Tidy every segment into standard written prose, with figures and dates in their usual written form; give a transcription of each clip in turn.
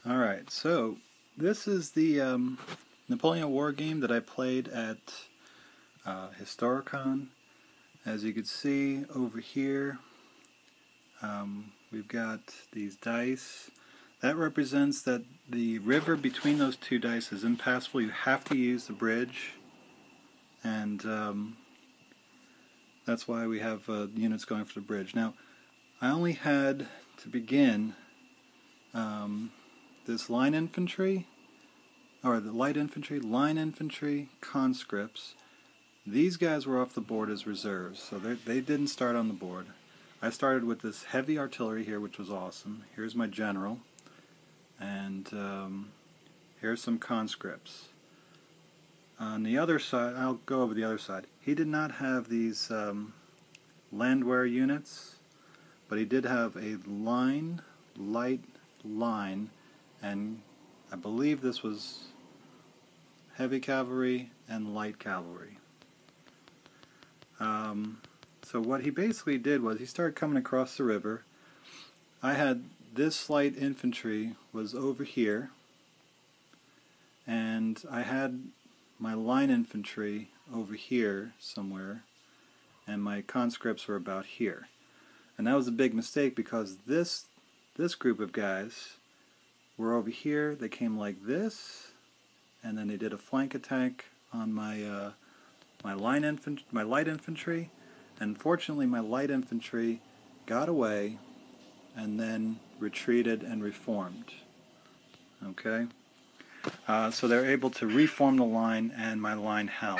Alright, so this is the Napoleon War game that I played at Historicon. As you can see over here, we've got these dice. That represents that the river between those two dice is impassable. You have to use the bridge, and that's why we have units going for the bridge. Now, I only had to begin this line infantry, or the light infantry, line infantry, conscripts. These guys were off the board as reserves, so they didn't start on the board. I started with this heavy artillery here, which was awesome. Here's my general, and here's some conscripts. On the other side, I'll go over the other side. He did not have these landwehr units, but he did have a line, light line, and I believe this was heavy cavalry and light cavalry. So what he basically did was he started coming across the river. I had this light infantry was over here, and I had my line infantry over here somewhere, and my conscripts were about here. And that was a big mistake, because this group of guys were over here. They came like this, and then they did a flank attack on my my light infantry. And fortunately, my light infantry got away and then retreated and reformed. Okay, so they're able to reform the line, and my line held.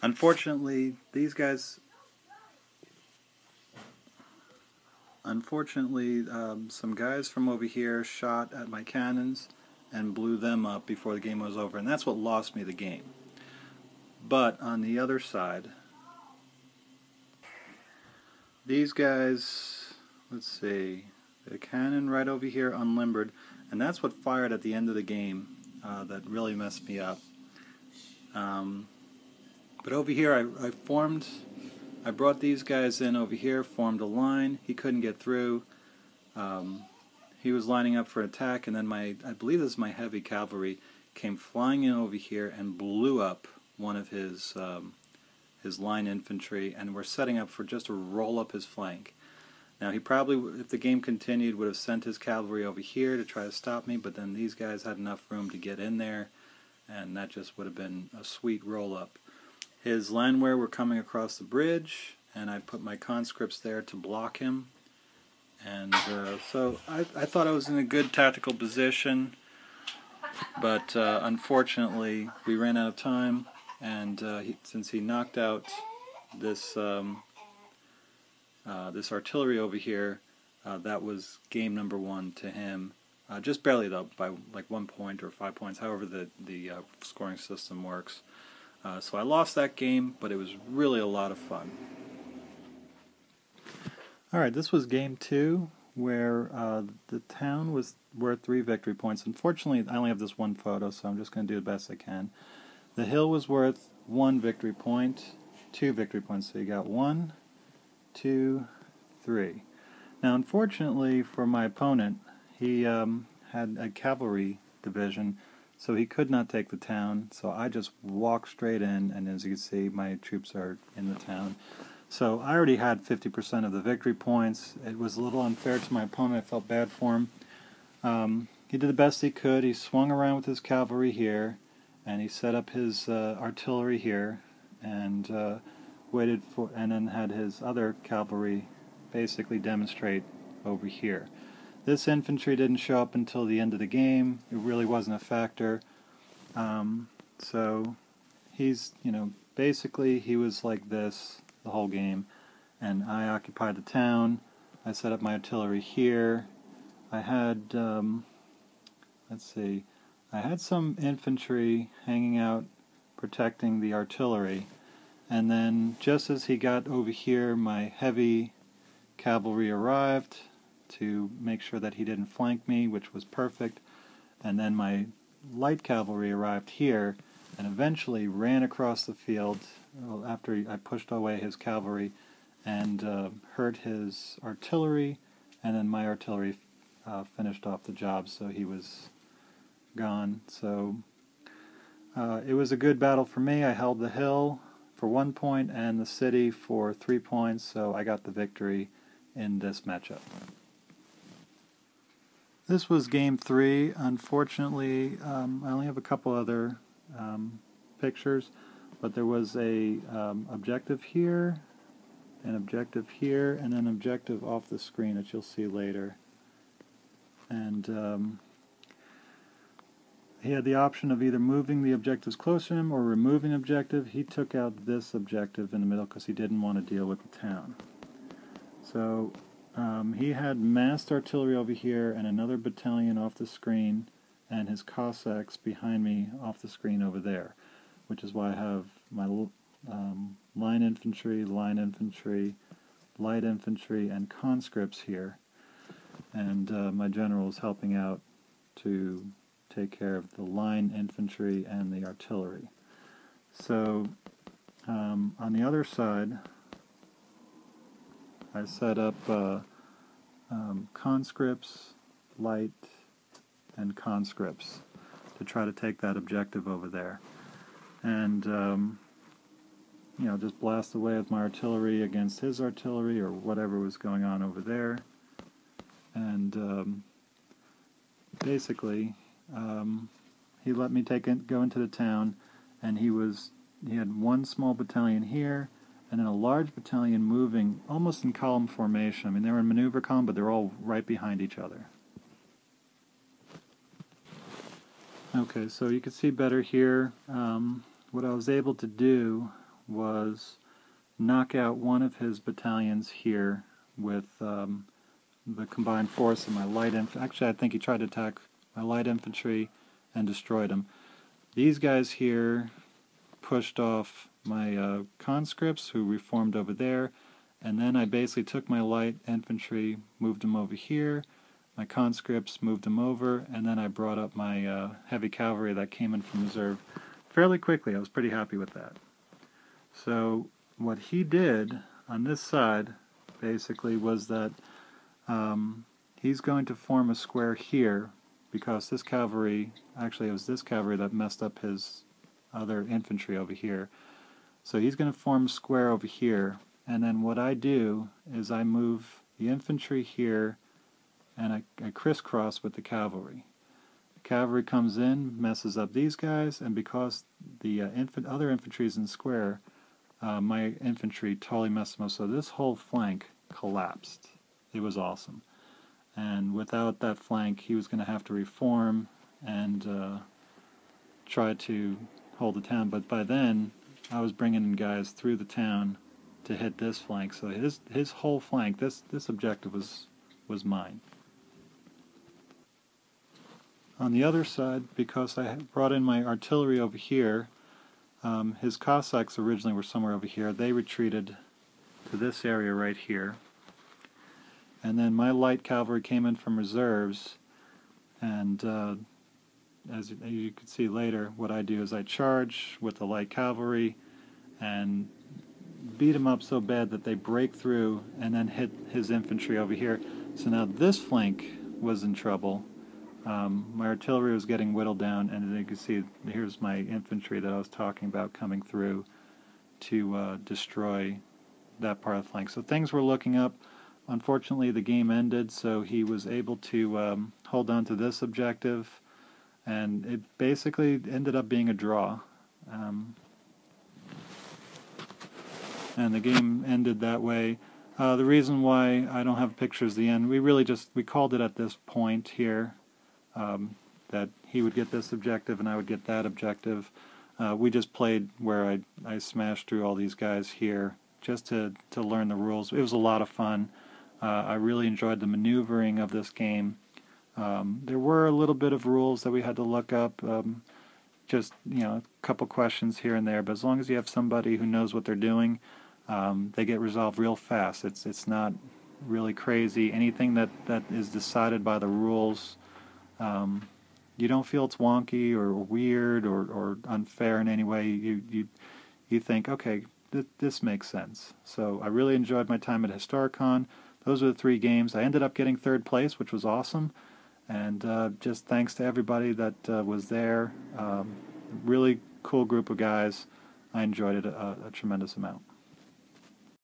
Unfortunately, these guys. Some guys from over here shot at my cannons and blew them up before the game was over, and that's what lost me the game. But on the other side, these guys, let's see, the cannon right over here unlimbered, and that's what fired at the end of the game that really messed me up. But over here I brought these guys in over here, formed a line. He couldn't get through. He was lining up for attack, and then I believe this is my heavy cavalry, came flying in over here and blew up one of his line infantry, and were setting up for just to roll up his flank. Now, he probably, if the game continued, would have sent his cavalry over here to try to stop me, but then these guys had enough room to get in there, and that just would have been a sweet roll-up. His landwehr were coming across the bridge, and I put my conscripts there to block him. And so I thought I was in a good tactical position, but unfortunately we ran out of time, and since he knocked out this this artillery over here, that was game number one to him. Just barely though, by like 1 point or 5 points, however the scoring system works. So I lost that game, but it was really a lot of fun. Alright, this was game 2, where the town was worth 3 victory points. Unfortunately, I only have this one photo, so I'm just going to do the best I can. The hill was worth 1 victory point, 2 victory points, so you got 1, 2, 3. Now, unfortunately for my opponent, he had a cavalry division, so he could not take the town, so I just walked straight in, and as you can see, my troops are in the town. So I already had 50% of the victory points. It was a little unfair to my opponent. I felt bad for him. He did the best he could. He swung around with his cavalry here, and he set up his artillery here, and waited for, and then had his other cavalry basically demonstrate over here. This infantry didn't show up until the end of the game. It really wasn't a factor. So he's, basically he was like this the whole game. And I occupied the town. I set up my artillery here. I had, let's see, I had some infantry hanging out protecting the artillery. And then just as he got over here, my heavy cavalry arrived to make sure that he didn't flank me, which was perfect. And then my light cavalry arrived here and eventually ran across the field after I pushed away his cavalry and hurt his artillery, and then my artillery finished off the job, so he was gone. So it was a good battle for me. I held the hill for 1 point and the city for 3 points, so I got the victory in this matchup. This was game 3. Unfortunately, I only have a couple other pictures, but there was a objective here, an objective here, and an objective off the screen that you'll see later. And he had the option of either moving the objectives closer to him or removing an objective. He took out this objective in the middle because he didn't want to deal with the town. So he had massed artillery over here and another battalion off the screen, and his Cossacks behind me off the screen over there, which is why I have my line infantry, light infantry, and conscripts here. And my general is helping out to take care of the line infantry and the artillery. So on the other side, I set up conscripts, light, and conscripts to try to take that objective over there. And you know, just blast away with my artillery against his artillery or whatever was going on over there. And basically, he let me go into the town, and he had one small battalion here, and then a large battalion moving almost in column formation. I mean, they were in maneuver column, but they're all right behind each other. Okay, so you can see better here. What I was able to do was knock out one of his battalions here with the combined force of my light infantry. Actually, I think he tried to attack my light infantry and destroyed them. These guys here pushed off my conscripts, who reformed over there, and then I basically took my light infantry, moved them over here, my conscripts moved them over, and then I brought up my heavy cavalry that came in from reserve fairly quickly. I was pretty happy with that. So what he did on this side basically was that he's going to form a square here, because this cavalry, actually it was this cavalry that messed up his other infantry over here. So he's going to form a square over here, and then what I do is I move the infantry here, and I crisscross with the cavalry. The cavalry comes in, messes up these guys, and because the other infantry is in square, my infantry totally messed them up, so this whole flank collapsed. It was awesome. And without that flank, he was going to have to reform and try to hold the town. But by then, I was bringing in guys through the town to hit this flank. So his whole flank, this objective was mine. On the other side, because I brought in my artillery over here, his Cossacks originally were somewhere over here. They retreated to this area right here. And then my light cavalry came in from reserves, and as you can see later, what I do is I charge with the light cavalry and beat them up so bad that they break through and then hit his infantry over here. So now this flank was in trouble. My artillery was getting whittled down, and as you can see, here's my infantry that I was talking about coming through to destroy that part of the flank. So things were looking up. Unfortunately, the game ended, so he was able to hold on to this objective, and it basically ended up being a draw. And the game ended that way. The reason why I don't have pictures at the end, we called it at this point here, that he would get this objective and I would get that objective. We just played where I smashed through all these guys here just to learn the rules. It was a lot of fun. I really enjoyed the maneuvering of this game. There were a little bit of rules that we had to look up, just a couple questions here and there, but as long as you have somebody who knows what they're doing, they get resolved real fast. It's not really crazy. Anything that is decided by the rules, you don't feel it's wonky or weird or unfair in any way. You think, okay, this makes sense. So I really enjoyed my time at Historicon. those are the 3 games. I ended up getting 3rd place, which was awesome, and just thanks to everybody that was there. Really cool group of guys. I enjoyed it a tremendous amount.